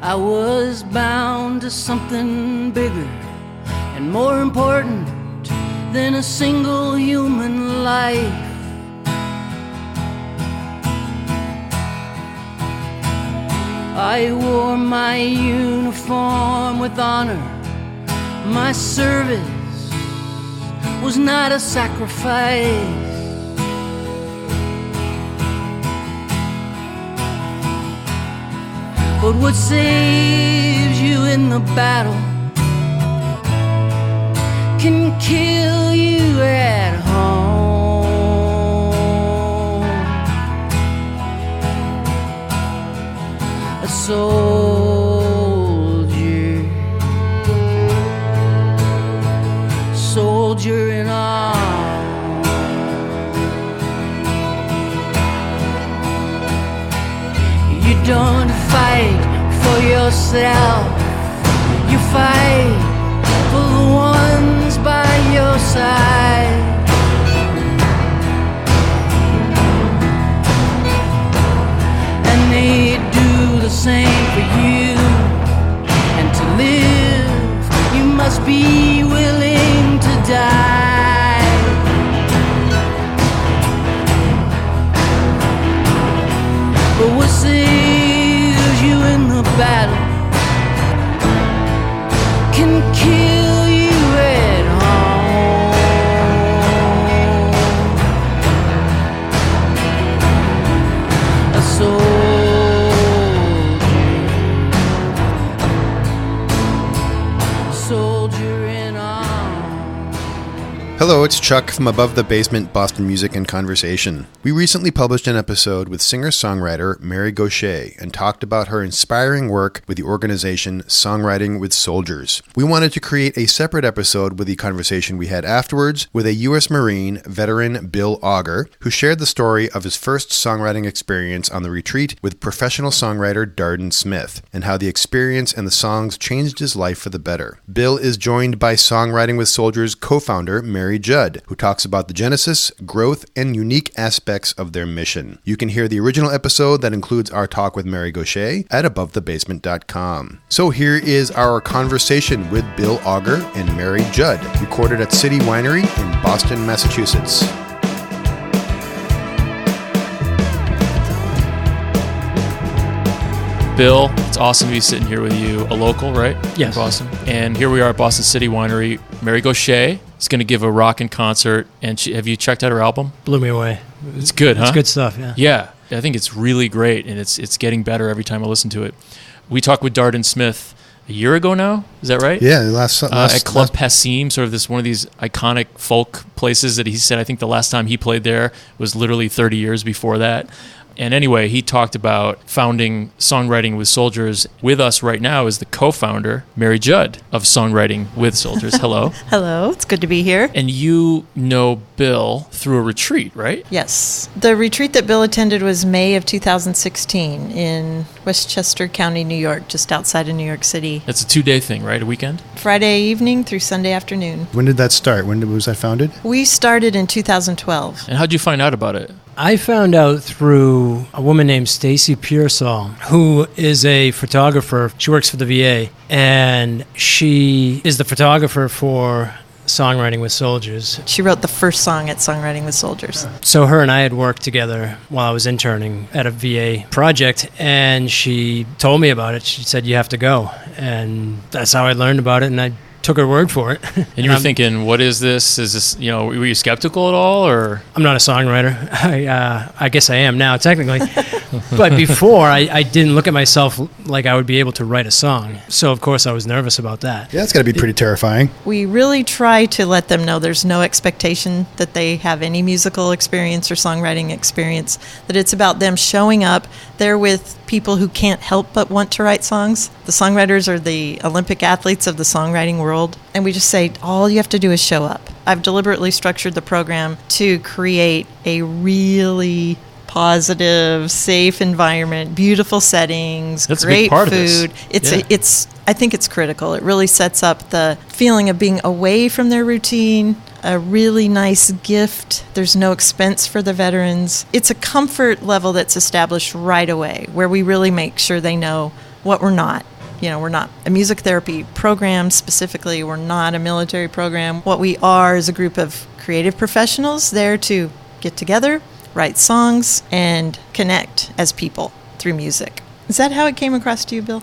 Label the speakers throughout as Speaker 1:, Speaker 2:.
Speaker 1: I was bound to something bigger and more important than a single human life. I wore my uniform with honor. My service was not a sacrifice. But what saves you in the battle can kill you at home. A soldier in arms. You don't fight for yourself, you fight for the ones by your side. And they do the same for you. And to live, you must be willing to die. But what saves you in the battle can kill you at home. A soldier in arms.
Speaker 2: Hello, it's Chuck from Above the Basement, Boston Music and Conversation. We recently published an episode with singer-songwriter Mary Gauthier and talked about her inspiring work with the organization Songwriting with Soldiers. We wanted to create a separate episode with the conversation we had afterwards with a U.S. Marine veteran, Bill Auger, who shared the story of his first songwriting experience on the retreat with professional songwriter Darden Smith, and how the experience and the songs changed his life for the better. Bill is joined by Songwriting with Soldiers co-founder Mary Judd, who talks about the genesis, growth, and unique aspects of their mission. You can hear the original episode that includes our talk with Mary Gauthier at abovethebasement.com. So here is our conversation with Bill Auger and Mary Judd, recorded at City Winery in Boston, Massachusetts.
Speaker 3: Bill, it's awesome to be sitting here with you, a local, right?
Speaker 4: Yes.
Speaker 3: Boston. And here we are at Boston City Winery. Mary Gauthier is going to give a rockin' concert. And have you checked out her album?
Speaker 4: Blew me away.
Speaker 3: It's good, huh?
Speaker 4: It's good stuff, yeah.
Speaker 3: Yeah, I think it's really great, and it's getting better every time I listen to it. We talked with Darden Smith a year ago now, is that right?
Speaker 2: Yeah,
Speaker 3: at Club Passim, sort of one of these iconic folk places that he said, I think the last time he played there was literally 30 years before that. And anyway, he talked about founding Songwriting with Soldiers. With us right now is the co-founder, Mary Judd, of Songwriting with Soldiers. Hello.
Speaker 5: Hello, it's good to be here.
Speaker 3: And you know Bill through a retreat, right?
Speaker 5: Yes. The retreat that Bill attended was May of 2016 in Westchester County, New York, just outside of New York City.
Speaker 3: It's a 2-day thing, right? A weekend?
Speaker 5: Friday evening through Sunday afternoon.
Speaker 2: When did that start? When was that founded?
Speaker 5: We started in 2012.
Speaker 3: And how'd you find out about it?
Speaker 4: I found out through a woman named Stacy Pearsall, who is a photographer. She works for the VA, and she is the photographer for Songwriting with Soldiers.
Speaker 5: She wrote the first song at Songwriting with Soldiers.
Speaker 4: So her and I had worked together while I was interning at a VA project, and she told me about it. She said, you have to go. And that's how I learned about it, and I took her word for it.
Speaker 3: And you were thinking, what is this? Is this, were you skeptical at all, or?
Speaker 4: I'm not a songwriter. I guess I am now, technically. But before, I didn't look at myself like I would be able to write a song. So, of course, I was nervous about that.
Speaker 2: Yeah, that's got to be pretty terrifying.
Speaker 5: We really try to let them know there's no expectation that they have any musical experience or songwriting experience, that it's about them showing up. They're with people who can't help but want to write songs. The songwriters are the Olympic athletes of the songwriting world. And we just say, all you have to do is show up. I've deliberately structured the program to create a really positive, safe environment, beautiful settings,
Speaker 3: That's
Speaker 5: great
Speaker 3: a big part
Speaker 5: food.
Speaker 3: Of this.
Speaker 5: I think it's critical. It really sets up the feeling of being away from their routine, a really nice gift. There's no expense for the veterans. It's a comfort level that's established right away, where we really make sure they know what we're not. we're not a music therapy program specifically. We're not a military program. What we are is a group of creative professionals there to get together, write songs, and connect as people through music. Is that how it came across to you, Bill?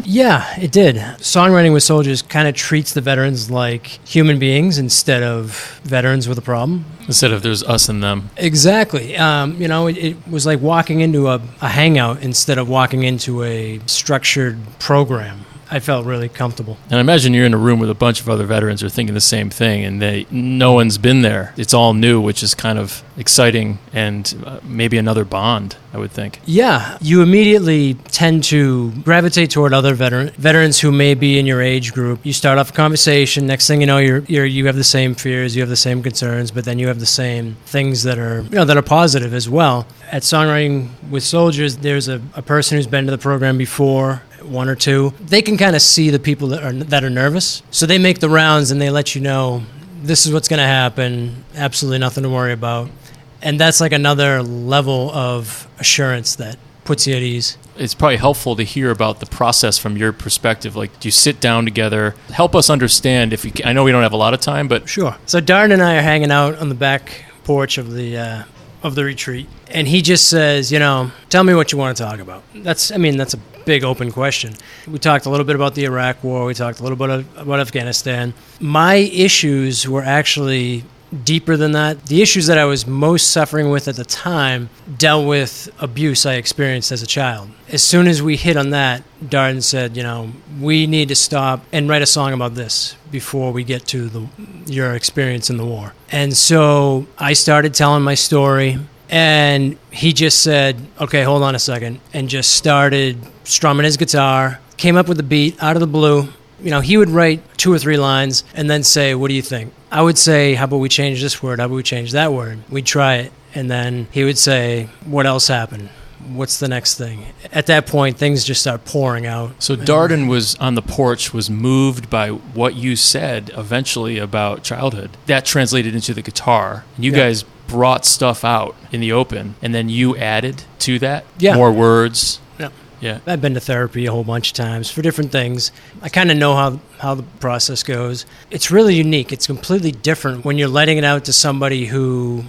Speaker 4: Yeah, it did. Songwriting with Soldiers kind of treats the veterans like human beings instead of veterans with a problem.
Speaker 3: Instead of there's us and them.
Speaker 4: Exactly. It was like walking into a hangout instead of walking into a structured program. I felt really comfortable.
Speaker 3: And I imagine you're in a room with a bunch of other veterans who are thinking the same thing, and no one's been there. It's all new, which is kind of exciting, and maybe another bond, I would think.
Speaker 4: Yeah, you immediately tend to gravitate toward other veterans who may be in your age group. You start off a conversation. Next thing you know, you have the same fears, you have the same concerns, but then you have the same things that are that are positive as well. At Songwriting with Soldiers, there's a person who's been to the program before. One or two, they can kind of see the people that are nervous. So they make the rounds and they let you know this is what's going to happen. Absolutely nothing to worry about. And that's like another level of assurance that puts you at ease.
Speaker 3: It's probably helpful to hear about the process from your perspective. Like, do you sit down together? Help us understand if you can. I know we don't have a lot of time, but
Speaker 4: sure. So Darden and I are hanging out on the back porch of the retreat, and he just says, tell me what you want to talk about. That's a big open question. We talked a little bit about the Iraq War. We talked a little bit about Afghanistan. My issues were actually deeper than that. The issues that I was most suffering with at the time dealt with abuse I experienced as a child. As soon as we hit on that, Darden said, we need to stop and write a song about this before we get to your experience in the war. And so I started telling my story, and he just said, okay, hold on a second, and just started strumming his guitar, came up with a beat out of the blue. He would write 2 or 3 lines and then say, what do you think? I would say, how about we change this word? How about we change that word? We'd try it. And then he would say, what else happened? What's the next thing? At that point, things just start pouring out.
Speaker 3: So Darden was on the porch, was moved by what you said eventually about childhood. That translated into the guitar. You guys brought stuff out in the open, and then you added to that more words. Yeah.
Speaker 4: I've been to therapy a whole bunch of times for different things. I kind of know how the process goes. It's really unique. It's completely different when you're letting it out to somebody who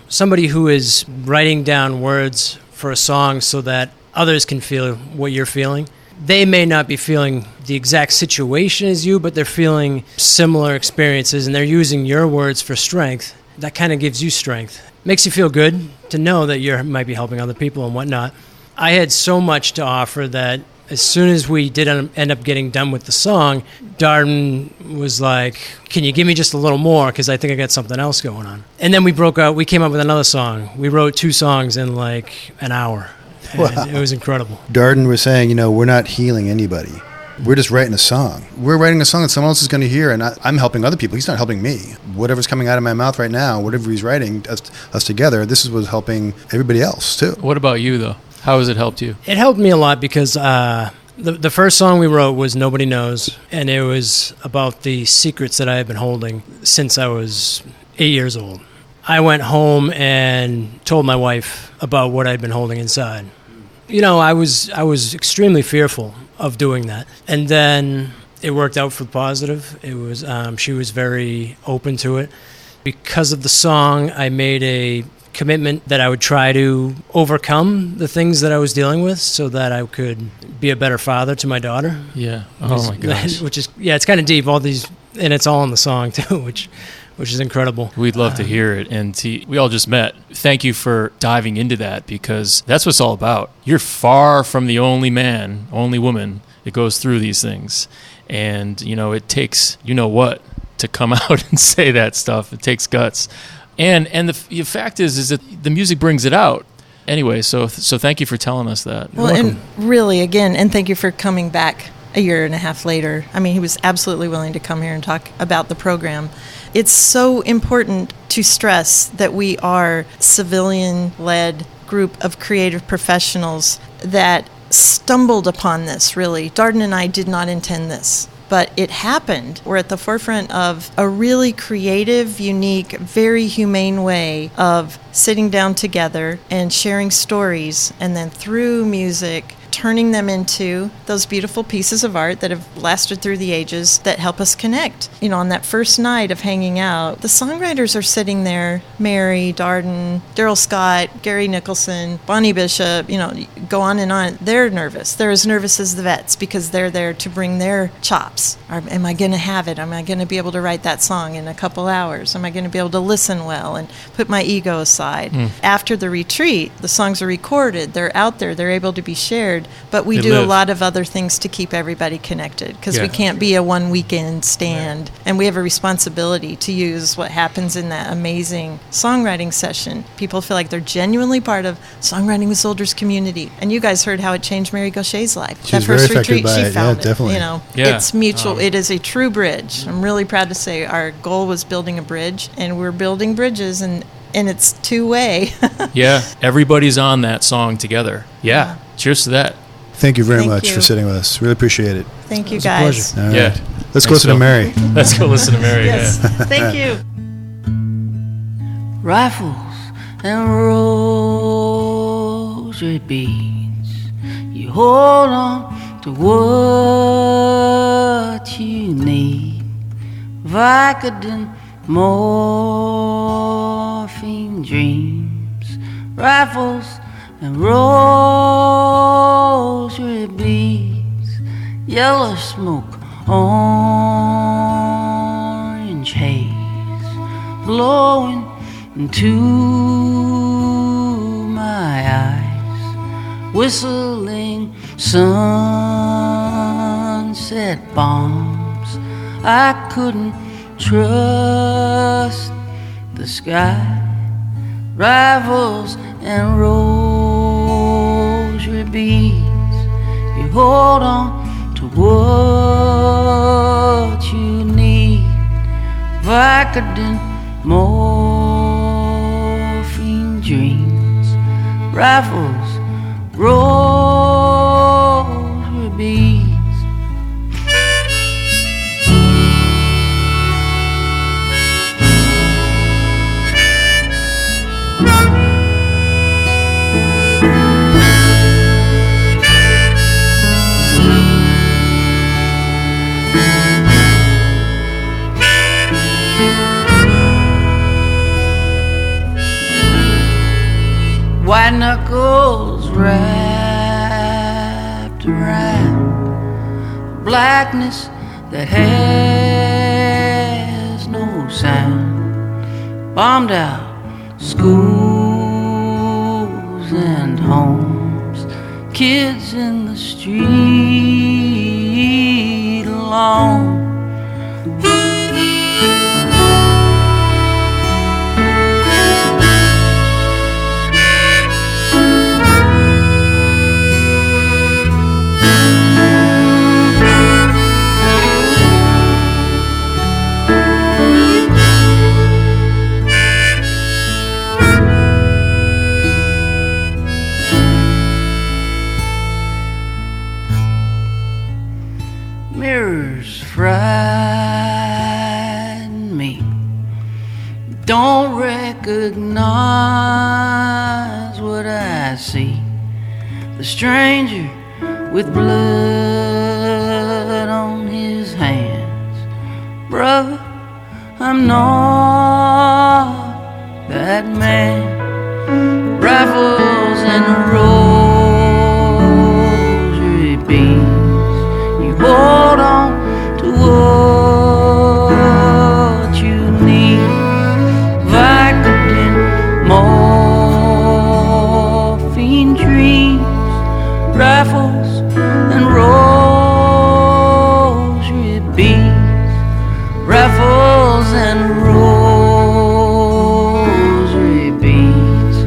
Speaker 4: is writing down words for a song so that others can feel what you're feeling. They may not be feeling the exact situation as you, but they're feeling similar experiences, and they're using your words for strength. That kind of gives you strength. Makes you feel good to know that you might be helping other people and whatnot. I had so much to offer that as soon as we did end up getting done with the song, Darden was like, can you give me just a little more? Because I think I got something else going on. And then we broke out. We came up with another song. We wrote 2 songs in like an hour. Wow. It was incredible.
Speaker 2: Darden was saying, we're not healing anybody. We're just writing a song. We're writing a song that someone else is going to hear, and I'm helping other people. He's not helping me. Whatever's coming out of my mouth right now, whatever he's writing, us together, this is what's helping everybody else, too.
Speaker 3: What about you, though? How has it helped you?
Speaker 4: It helped me a lot because the first song we wrote was Nobody Knows, and it was about the secrets that I had been holding since I was 8 years old. I went home and told my wife about what I'd been holding inside. I was extremely fearful of doing that, and then it worked out for the positive. It was she was very open to it. Because of the song, I made a commitment that I would try to overcome the things that I was dealing with so that I could be a better father to my daughter.
Speaker 3: Yeah. Oh my gosh.
Speaker 4: Which is, it's kind of deep, all these, and it's all in the song too, which is incredible.
Speaker 3: We'd love to hear it. And we all just met. Thank you for diving into that, because that's what it's all about. You're far from the only man, only woman that goes through these things. And, it takes, what, to come out and say that stuff. It takes guts. And the fact is that the music brings it out. Anyway, so thank you for telling us that.
Speaker 5: Well, and really, again, and thank you for coming back a year and a half later. I mean, he was absolutely willing to come here and talk about the program. It's so important to stress that we are civilian-led group of creative professionals that stumbled upon this, really. Darden and I did not intend this. But it happened. We're at the forefront of a really creative, unique, very humane way of sitting down together and sharing stories, and then through music, turning them into those beautiful pieces of art that have lasted through the ages that help us connect. You know, on that first night of hanging out, the songwriters are sitting there, Mary, Darden, Daryl Scott, Gary Nicholson, Bonnie Bishop, you know, go on and on. They're nervous. They're as nervous as the vets because they're there to bring their chops. Am I going to have it? Am I going to be able to write that song in a couple hours? Am I going to be able to listen well and put my ego aside? After the retreat, the songs are recorded. They're out there. They're able to be shared. But we do a lot of other things to keep everybody connected because we can't be a one weekend stand. And we have a responsibility to use what happens in that amazing songwriting session. People feel like they're genuinely part of Songwriting with Soldiers community. And you guys heard how it changed Mary Gauthier's life.
Speaker 2: She was very affected by it.
Speaker 5: Found
Speaker 2: definitely.
Speaker 5: You know, it's mutual. It is a true bridge. I'm really proud to say our goal was building a bridge, and we're building bridges, and it's two-way.
Speaker 3: Yeah, everybody's on that song together. Yeah, cheers to that.
Speaker 2: Thank you very much for sitting with us. Really appreciate it.
Speaker 5: Thank you, guys.
Speaker 2: All right.
Speaker 3: Yeah.
Speaker 2: Let's go listen to Mary.
Speaker 3: Let's go listen to Mary.
Speaker 5: Yes.
Speaker 3: Yeah.
Speaker 5: Thank you.
Speaker 1: Rifles and rosary beads, you hold on to what you need. Vicodin, morphine dreams, rifles and rosary beads, yellow smoke, orange haze, blowing into my eyes, whistling sunset bombs. I couldn't trust the sky. Rifles and rosary beads, you hold on to what you need. Vicodin, morphine dreams, rifles, rosary beads. White knuckles wrapped around blackness that has no sound. Bombed out schools and homes, kids in the street alone. Mirrors frighten me, don't recognize what I see. The stranger with blood on his hands. Brother, I'm not that man. Rifles and rosary beads, you hold on to what you need. Vicodin, morphine dreams, rifles and rosary beads, rifles and rosary beads,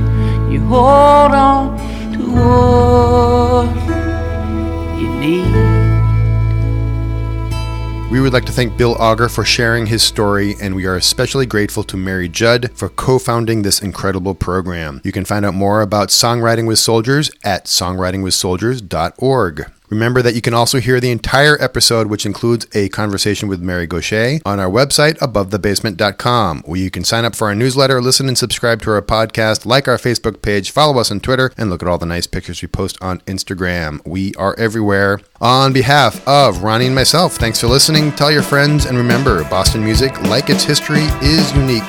Speaker 1: you hold on to what you need.
Speaker 2: We would like to thank Bill Auger for sharing his story, and we are especially grateful to Mary Judd for co-founding this incredible program. You can find out more about Songwriting with Soldiers at songwritingwithsoldiers.org. Remember that you can also hear the entire episode, which includes a conversation with Mary Gauthier, on our website, abovethebasement.com, where you can sign up for our newsletter, listen and subscribe to our podcast, like our Facebook page, follow us on Twitter, and look at all the nice pictures we post on Instagram. We are everywhere. On behalf of Ronnie and myself, thanks for listening. Tell your friends, and remember, Boston music, like its history, is unique.